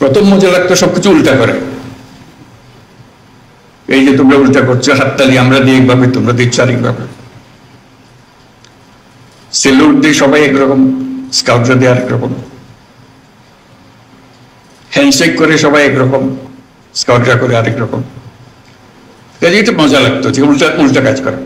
প্রথম মজা লাগতো সবকিছু উল্টা করে, এই যে তোমরা উল্টা করছো, হাততালি আমরা দিই একভাবে, তোমরা দিচ্ছ আরেকভাবে। সেলুট দিয়ে সবাই একরকম, স্কাউটরা দিয়ে আরেক রকম, হ্যান্ডশেক করে সবাই একরকম, স্কাউটরা করে আরেক রকম। কাজে এটা মজা লাগতো যে উল্টা উল্টা কাজ করা,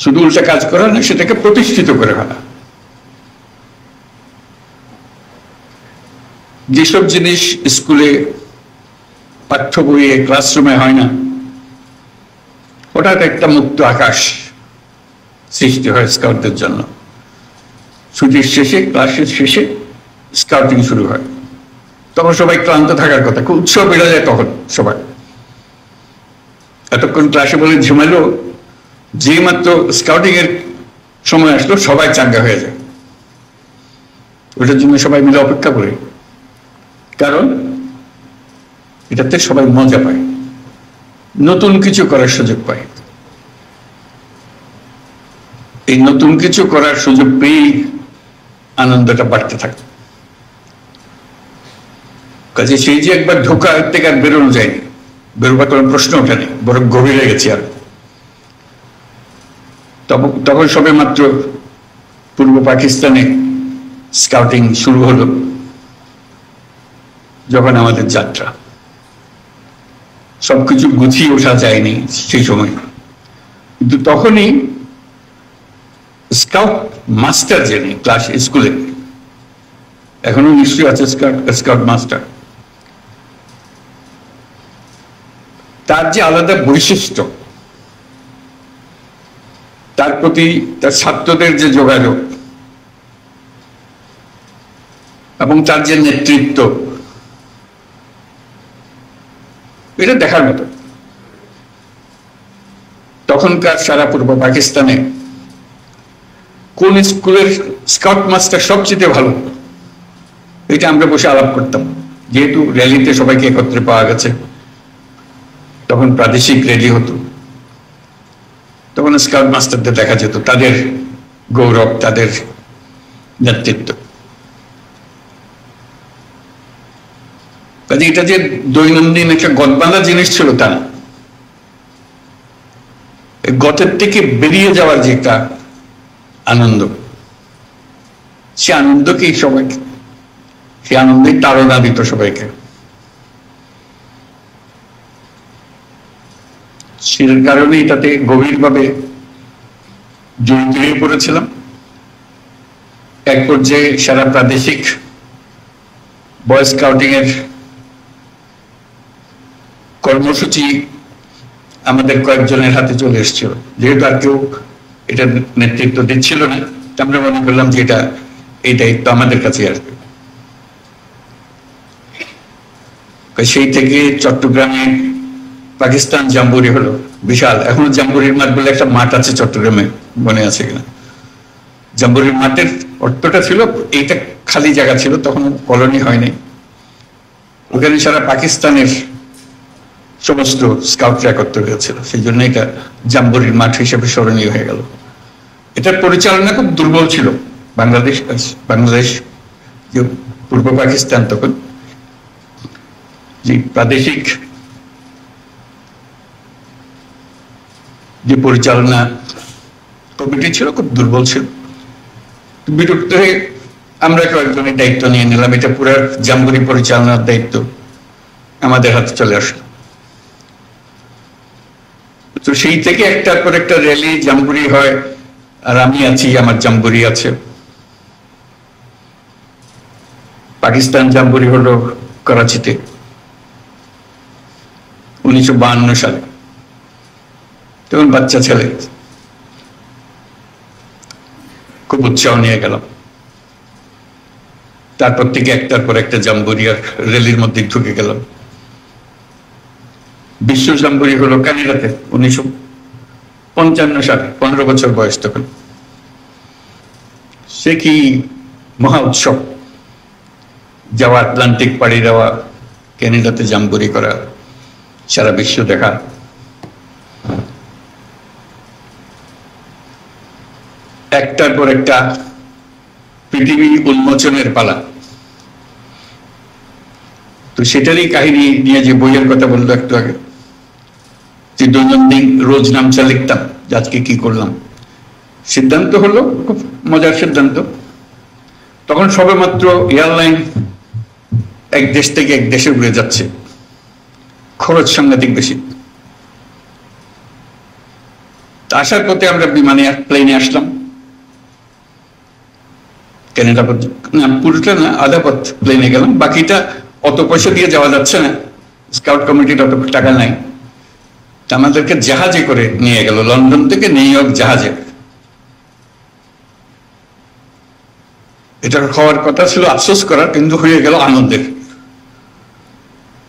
শুধু উল্টা কাজ করা না, সেটাকে প্রতিষ্ঠিত করে ফেলা। যেসব জিনিস স্কুলে পাঠ্য বইয়ে ক্লাসরুমে হয় না, হঠাৎ একটা মুক্ত আকাশ সৃষ্টি হয় স্কাউটদের জন্য। ছুটির শেষে, ক্লাসের শেষে স্কাউটিং শুরু হয়। তখন সবাই ক্লান্ত থাকার কথা, খুব উৎসাহ বেড়ে যায় তখন সবাই। এতক্ষণ ক্লাসে বলে ঝিমালো, যে মাত্র স্কাউটিং এর সময় আসলো সবাই চাঙ্গা হয়ে যায়। ওটার জন্য সবাই মিলে অপেক্ষা করে, কারণ এটাতে সবাই মজা পায়, নতুন কিছু করার সুযোগ পায়। এই নতুন কিছু করার সুযোগ পেয়েই আনন্দটা বাড়তে থাকে। কাজে সেই যে একবার ঢোকা থেকে আর বেরোনো যায়নি, বেরোবার কোনো প্রশ্ন ওঠেনি, বরং গভীরে গেছি আর। তখন সবে মাত্র পূর্ব পাকিস্তানে স্কাউটিং শুরু হলো, যখন আমাদের যাত্রা। সবকিছু গুছিয়ে ওঠা যায়নি সেই সময়, কিন্তু তখনই স্কাউট মাস্টার, যিনি ক্লাস স্কুলে, এখনো নিশ্চয়ই আছে স্কাউট মাস্টার, তার যে আলাদা বৈশিষ্ট্য, তার প্রতি তার ছাত্রদের যে যোগাযোগ এবং তার যে নেতৃত্ব, এটা দেখার মতো। তখনকার সারা পূর্ব পাকিস্তানে কোন স্কুলের স্কাউট মাস্টার সবচেয়ে ভালো, এটা আমরা বসে আলাপ করতাম। যেহেতু র্যালিতে সবাইকে একত্রে পাওয়া গেছে, তখন প্রাদেশিক র্যালি হতো, তখন স্কাউট মাস্টারদের দেখা যেত, তাদের গৌরব, তাদের নেতৃত্ব। কাজে এটা যে দৈনন্দিন একটা গদবাঁধা জিনিস ছিল তা না, গতের থেকে বেরিয়ে যাওয়ার যে একটা আনন্দ, সে আনন্দকেই সবাইকে, সে আনন্দের তাড়না দিত সবাইকে। সেটার কারণে এটাতে গভীরভাবে জড়িত হয়ে পড়েছিলাম। এক পর্যায়ে সারা প্রাদেশিক বয় স্কাউটিং এর কর্মসূচি আমাদের কয়েকজনের হাতে চলে এসেছিল। যেহেতু আর কেউ এটা নেতৃত্ব দিচ্ছিল না, আমরা মনে করলাম যে এই দায়িত্ব আমাদের কাছে আসবে। সেই থেকে চট্টগ্রামে পাকিস্তান জাম্বুরি হলো, বিশাল। এখনো জাম্বুরির মাঠ বলে একটা মাঠ আছে চট্টগ্রামে, মনে আছে কিনা? জাম্বুরির মাঠের অর্থটা ছিল, এইটা খালি জায়গা ছিল, তখন কলোনি হয়নি। ওখানে সারা পাকিস্তানের সমস্ত স্কাউটরা একত্র হয়েছিল, সেই জন্য এটা জাম্বুরির মাঠ হিসেবে স্মরণীয় হয়ে গেল। এটার পরিচালনা খুব দুর্বল ছিল। বাংলাদেশ যে পূর্ব পাকিস্তান, তখন যে প্রাদেশিক যে পরিচালনা কমিটি ছিল, খুব দুর্বল ছিল। বিরক্ত হয়ে আমরা কয়েকজনের দায়িত্ব নিয়ে নিলাম, এটা পুরো জাম্বুরি পরিচালনার দায়িত্ব আমাদের হাতে চলে আসলো। তো সেই থেকে একটার পর একটা র্যালি, জাম্বুরি হয়, আর আমি আছি, আমার জাম্বুরি আছে। পাকিস্তান জাম্বুরি হলো করাচিতে 1952 সালে, তখন বাচ্চা ছেলে, খুব উৎসাহ নিয়ে গেলাম। তারপর থেকে একটার পর একটা জাম্বুরি আর র্যালির মধ্যে ঢুকে গেলাম। বিশ্ব জাম্বুরি হলো কানাডাতে 1955 সালে, 15 বছর বয়স তখন। সে কি মহা উৎসব, যাওয়া, আটলান্টিক পাড়ি দেওয়া, ক্যানাডাতে জাম্বুরি করা, সারা বিশ্ব দেখা। একটার পর একটা পৃথিবী উন্মোচনের পালা। তো সেটারই কাহিনী নিয়ে যে বইয়ের কথা বললো একটু আগে, যে দৈনন্দিন রোজ নামচা লিখতাম যে আজকে কি করলাম। সিদ্ধান্ত হলো, খুব মজার সিদ্ধান্ত, তখন সবেমাত্র এয়ারলাইন এক দেশ থেকে এক দেশে উড়ে যাচ্ছে, খরচ সাংঘাতিক বেশি। আসার পথে আমরা বিমানে প্লেনে আসলাম, ক্যানাডা পুরোটা না, আধা পথ প্লেনে গেলাম, বাকিটা অত পয়সা দিয়ে যাওয়া যাচ্ছে না, স্কাউট কমিটির অত টাকা নাই। আমাদেরকে জাহাজে করে নিয়ে গেল, লন্ডন থেকে নিউ ইয়র্ক জাহাজে। এটা হওয়ার কথা ছিল আফসোস করার, কিন্তু হয়ে গেল আনন্দের।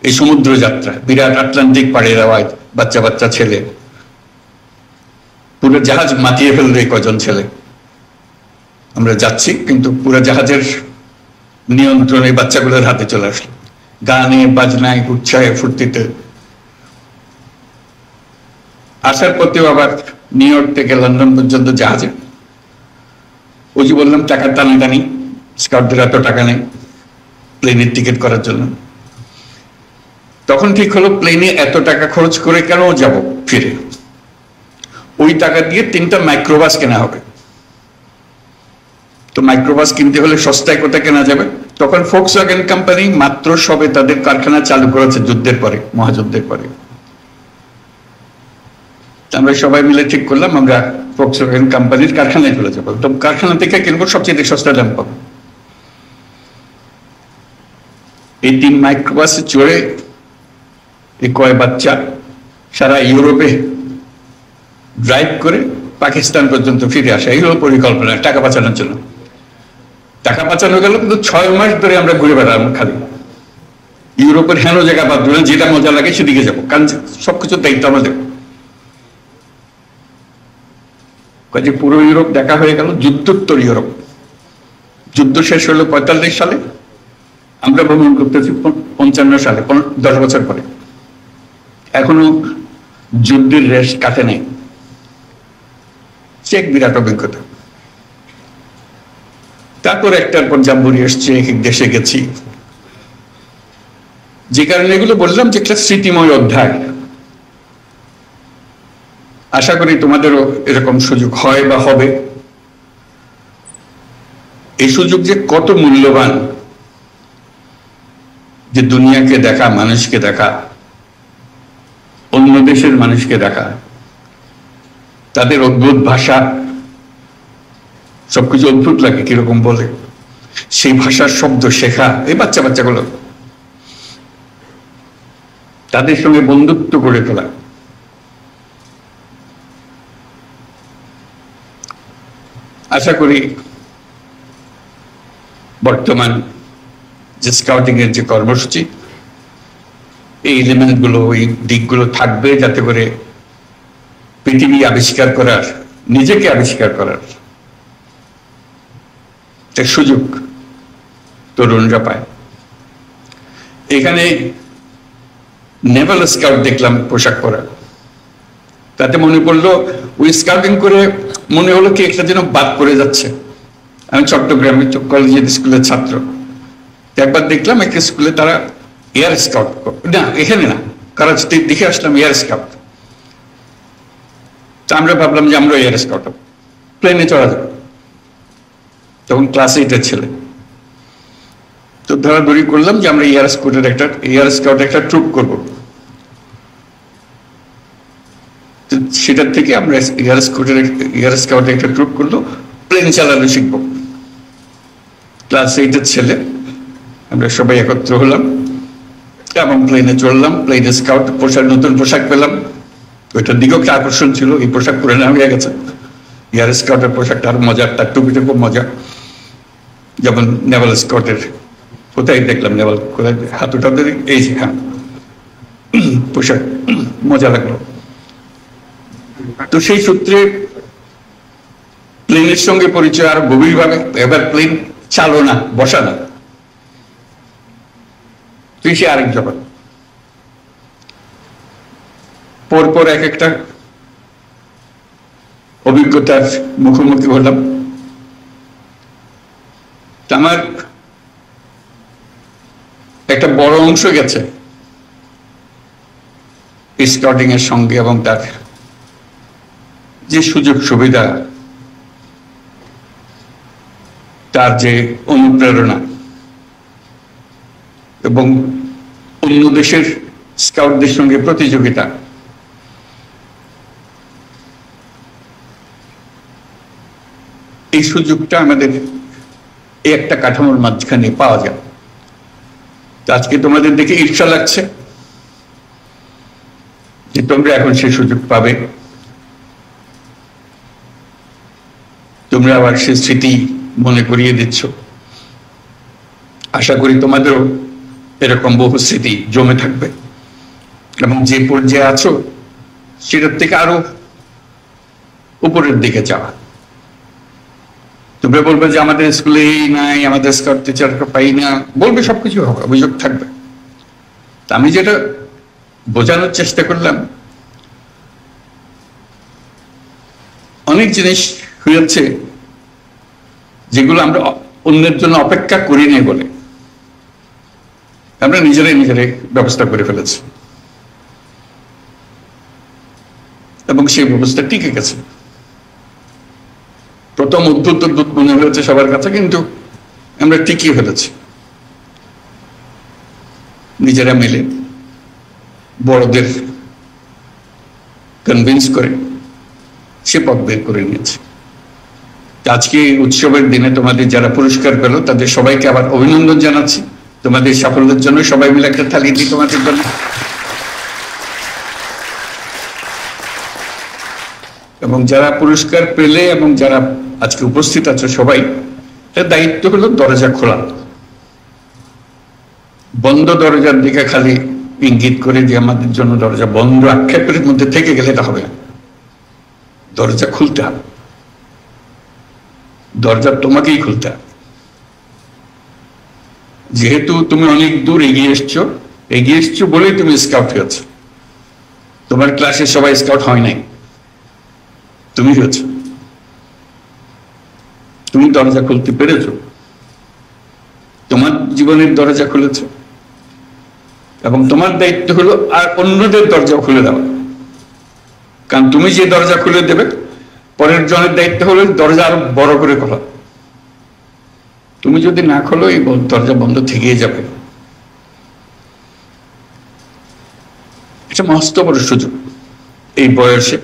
এই সমুদ্র যাত্রা, বিরাট আটলান্টিক পাড়ি দেওয়া বাচ্চা বাচ্চা ছেলে, পুরো জাহাজ মাতিয়ে ফেললো এই কজন ছেলে। আমরা যাচ্ছি, কিন্তু পুরো জাহাজের নিয়ন্ত্রণ এই বাচ্চাগুলোর হাতে চলে আসলো, গানে বাজনায় উৎসাহে ফুর্তিতে। আসার পথেও আবার নিউ ইয়র্ক থেকে লন্ডন পর্যন্ত জাহাজে। ওই যে বললাম টাকা টানাটানি, স্কাউটদের এত টাকা নেই প্লেনের টিকিট করার জন্য। তখন ঠিক হলো প্লেনে এত টাকা খরচ করে কেন যাব ফিরে, ওই টাকা দিয়ে 3টা মাইক্রোবাস কেনা হবে। তো মাইক্রোবাস কিনতে হলে সস্তায় কোথায় কেনা যাবে? তখন ফোক্সওয়াগন কোম্পানি মাত্র সবে তাদের কারখানা চালু করেছে যুদ্ধের পরে, মহাযুদ্ধের পরে। আমরা সবাই মিলে ঠিক করলাম আমরা ফোক্সওয়াগন কোম্পানির কারখানায় চলে যাবো, তো কারখানা থেকে কিনবো, সবচেয়ে সস্তা দাম পাবো। এই 3 মাইক্রোবাসে চড়ে এই কয় বাচ্চা সারা ইউরোপে ড্রাইভ করে পাকিস্তান পর্যন্ত ফিরে আসা, এই হলো পরিকল্পনা টাকা বাঁচানোর জন্য। টাকা বাঁচানো গেল, কিন্তু 6 মাস ধরে আমরা ঘুরে বেড়ালাম খালি ইউরোপের হেন জায়গা বাদ ধরে, যেটা মজা লাগে সেদিকে যাবো, কারণ সবকিছুর দায়িত্ব আমাদের। কাজে পুরো ইউরোপ দেখা হয়ে গেল, যুদ্ধোত্তর ইউরোপ। যুদ্ধ শেষ হলো 45 সালে, আমরা ভ্রমণ করতেছি 55 সালে, 10 বছর পরে। এখনো যুদ্ধের রেশ কাটে নাই, সে এক বিরাট অভিজ্ঞতা। তারপর একটার পর জাম্বুরি এসছে, এক এক দেশে গেছি। যে কারণে এগুলো বললাম যে একটা স্মৃতিময় অধ্যায়। আশা করি তোমাদেরও এরকম সুযোগ হয় বা হবে। এই সুযোগ যে কত মূল্যবান, যে দুনিয়াকে দেখা, মানুষকে দেখা, অন্য দেশের মানুষকে দেখা, তাদের অদ্ভুত ভাষা, সবকিছু অদ্ভুত লাগে কিরকম বলে, সেই ভাষার শব্দ শেখা, এই বাচ্চা বাচ্চাগুলো, তাদের সঙ্গে বন্ধুত্ব গড়ে তোলা। আশা করি বর্তমান যে স্কাউটিং এর যে কর্মসূচি, এই এলিমেন্ট গুলো, এই দিকগুলো থাকবে, যাতে করে পৃথিবী আবিষ্কার করার, নিজেকে আবিষ্কার করার একটা সুযোগ তরুণরা পায়। এখানে নেভাল স্কাউট দেখলাম পোশাক পরা, তাতে মনে পড়লো ওই স্কাউটিং করে মনে হলো কি একটা যেন বাদ পড়ে যাচ্ছে। আমি চট্টগ্রামে কলেজের স্কুলের ছাত্র, একবার দেখলাম একটা স্কুলে তারা এয়ার স্কাউট, না এখানে না, করাচিতে দেখে আসলাম এয়ার স্কাউট। তা আমরা ভাবলাম যে আমরা এয়ার স্কাউট হব, প্লেনে চড়া যাবে। তখন ক্লাস 8-এর ছেলে, তো ধরাধরি করলাম যে আমরা এয়ার স্কাউটের একটা ট্রুপ করবো। সেটার থেকে আমরা এয়ার স্কাউটের একটা ট্রুপ করলো, প্লেন চালানো শিখবো। ক্লাস 8-এর ছেলে আমরা সবাই একত্র হলাম এবং প্লেনে চড়লাম। প্লেনে স্কাউট পোশাক, নতুন পোশাক পেলাম, ওইটার দিকেও একটা আকর্ষণ ছিল। এই পোশাক পরে নেওয়া হয়ে গেছে, এয়ার স্কাউটের পোশাকটা আরো মজার, তার টুপিটা খুব মজা। যেমন নেভাল স্কাউটের, কোথায় দেখলাম নেভাল, কোথায় হাতুটাতে, এই যে হ্যাঁ পোশাক, মজা লাগলো। তো সেই সূত্রে প্লেনের সঙ্গে পরিচয় আরো গভীরভাবে। এবার প্লেন চালনা, বসা না, তুই সে আরেক জগৎ। পরপর এক একটা অভিজ্ঞতার মুখোমুখি হলাম। আমার একটা বড় অংশ গেছে স্কাউটিং এর সঙ্গে, এবং তার যে সুযোগ সুবিধা, তার যে অনুপ্রেরণা, এবং অন্য দেশের স্কাউটদের সঙ্গে প্রতিযোগিতা, এই সুযোগটা আমাদের এই একটা কাঠামোর মাঝখানে পাওয়া যায়। আজকে তোমাদের দেখে ঈর্ষা লাগছে যে তোমরা এখন সে সুযোগ পাবে, তোমরা আবার সে স্মৃতি মনে করিয়ে দিচ্ছ। আশা করি তোমাদেরও এরকম বহু স্মৃতি জমে থাকবে, এবং যে পর্যায়ে আছো সেটার থেকে আরো উপরের দিকে যাওয়া। তোমরা বলবে যে আমাদের স্কুলে নাই, আমাদের স্কাউট টিচার পাই না, বলবে, সবকিছু হবে, অভিযোগ থাকবে। তা আমি যেটা বোঝানোর চেষ্টা করলাম, অনেক জিনিস হয়েছে যেগুলো আমরা অন্যের জন্য অপেক্ষা করি নাই বলে আমরা নিজেরাই ব্যবস্থা করে ফেলেছি, এবং সেই ব্যবস্থা টিকে গেছে। প্রথম উদ্ভূত মনে হয়েছে সবার কাছে, কিন্তু আমরা টিকিয়ে ফেলেছি নিজেরা মিলে, বড়দের কনভিন্স করে সে পথ বের করে নিয়েছে। আজকে উৎসবের দিনে তোমাদের যারা পুরস্কার পেল তাদের সবাইকে আবার অভিনন্দন জানাচ্ছি। তোমাদের সাফল্যের জন্য সবাই মিলে একটা থালি দিই তোমাদের জন্য। এবং যারা পুরস্কার পেলে এবং যারা আজকে উপস্থিত আছো সবাই, এর দায়িত্ব হলো দরজা খোলা। বন্ধ দরজার দিকে খালি ইঙ্গিত করে যে আমাদের জন্য দরজা বন্ধ, আক্ষেপের মধ্যে থেকে গেলে এটা হবে না। দরজা খুলতে হবে, দরজা তোমাকেই খুলতে হবে। যেহেতু তুমি অনেক দূর এগিয়ে এসছো বলেই তুমি স্কাউট হয়েছো। তোমার ক্লাসে সবাই স্কাউট হয় নাই, তুমি হয়েছো। তুমি দরজা খুলতে পেরেছো, তোমার জীবনের দরজা খুলেছ, এবং তোমার দায়িত্ব হলো আর অন্যদের দরজা খুলে দেওয়া। কারণ তুমি যে দরজা খুলে দেবে, পরের জনের দায়িত্ব হলো দরজা আরো বড় করে খোলা। তুমি যদি না খোলো, এই দরজা বন্ধ থেকেই যাবে। এটা মস্ত বড় সুযোগ এই বয়সে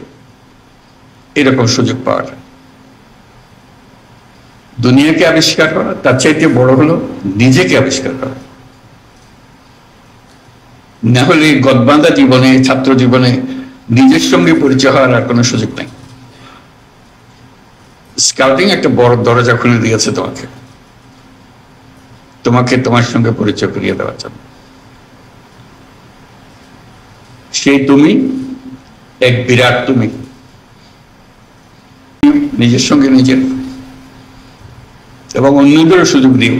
এরকম সুযোগ পাওয়ার। দুনিয়াকে আবিষ্কার করা, তার চাইতে বড় হলো নিজেকে আবিষ্কার করা। না হলে গদবাঁধা জীবনে, ছাত্র জীবনে নিজের সঙ্গে পরিচয় হওয়ার আর কোনো সুযোগ নাই। স্কাউটিং একটা বড় দরজা খুলে দিয়েছে তোমাকে তোমার সঙ্গে পরিচয় করিয়ে দেওয়ার জন্য। সেই তুমি এক বিরাট তুমি, নিজের সঙ্গে নিজের এবং অন্যদেরও সুযোগ দিও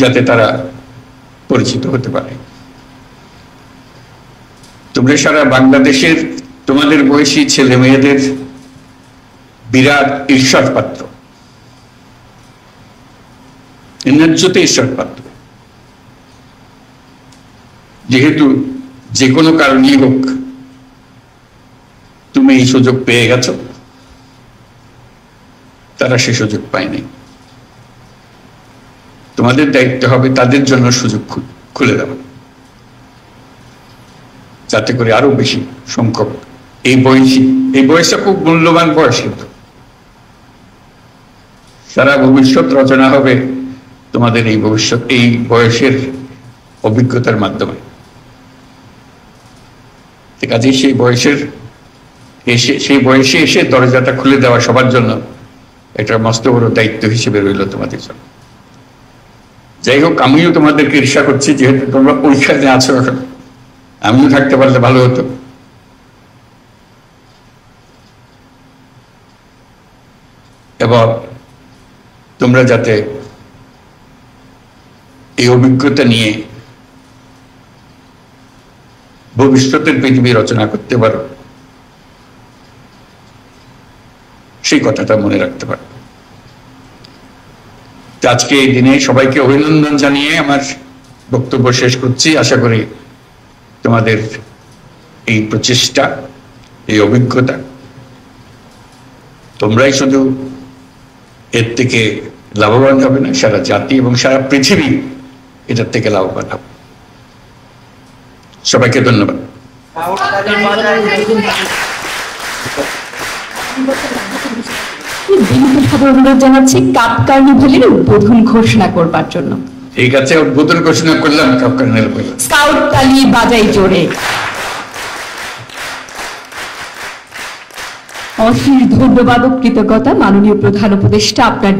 যাতে তারা পরিচিত হতে পারে। তোমরা সারা বাংলাদেশের তোমাদের বয়সী ছেলে মেয়েদের বিরাট ঈর্ষার পাত্র, ন্যায্যতে ঈর্ষার পাত্র। যেহেতু যে কোনো কারণেই হোক তুমি এই সুযোগ পেয়ে গেছো, তারা সে সুযোগ পায়নি। তোমাদের দায়িত্ব হবে তাদের জন্য সুযোগ খুলে দেওয়া, যাতে করে আরো বেশি সংখ্যক এই বয়সটা খুব মূল্যবান বয়স। কিন্তু সারা ভবিষ্যৎ রচনা হবে তোমাদের এই বয়সের অভিজ্ঞতার মাধ্যমে। কাজেই সেই বয়সে এসে দরজাটা খুলে দেওয়া সবার জন্য একটা মস্ত বড় দায়িত্ব হিসেবে রইল তোমাদের জন্য। যাই হোক, আমিও তোমাদেরকে ঈর্ষা করছি, যেহেতু তোমরা পরীক্ষাতে আছো। এখন আমিও থাকতে পারলে ভালো হতো। এবং তোমরা যাতে এই অভিজ্ঞতা নিয়ে ভবিষ্যতের পৃথিবী রচনা করতে পারো, সেই কথাটা মনে রাখতে পারো। আজকে এই দিনে সবাইকে অভিনন্দন জানিয়ে আমার বক্তব্য শেষ করছি। আশা করি তোমাদের এই প্রচেষ্টা, এই অভিজ্ঞতা, তোমরাই শুধু এর থেকে লাভবান হবে না, সারা জাতি এবং সারা পৃথিবী এটার থেকে লাভবান হবে। সবাইকে ধন্যবাদ। অনুরোধ জানাচ্ছি কাপ কার্নিভালের উদ্বোধন ঘোষণা করবার জন্য। ঠিক আছে, উদ্বোধন ঘোষণা করলাম কাপ কার্নিভাল। স্কাউট তালি বাজাই জোরে। অসীম ধন্যবাদ ও কৃতজ্ঞতা মাননীয় প্রধান উপদেষ্টা আপনার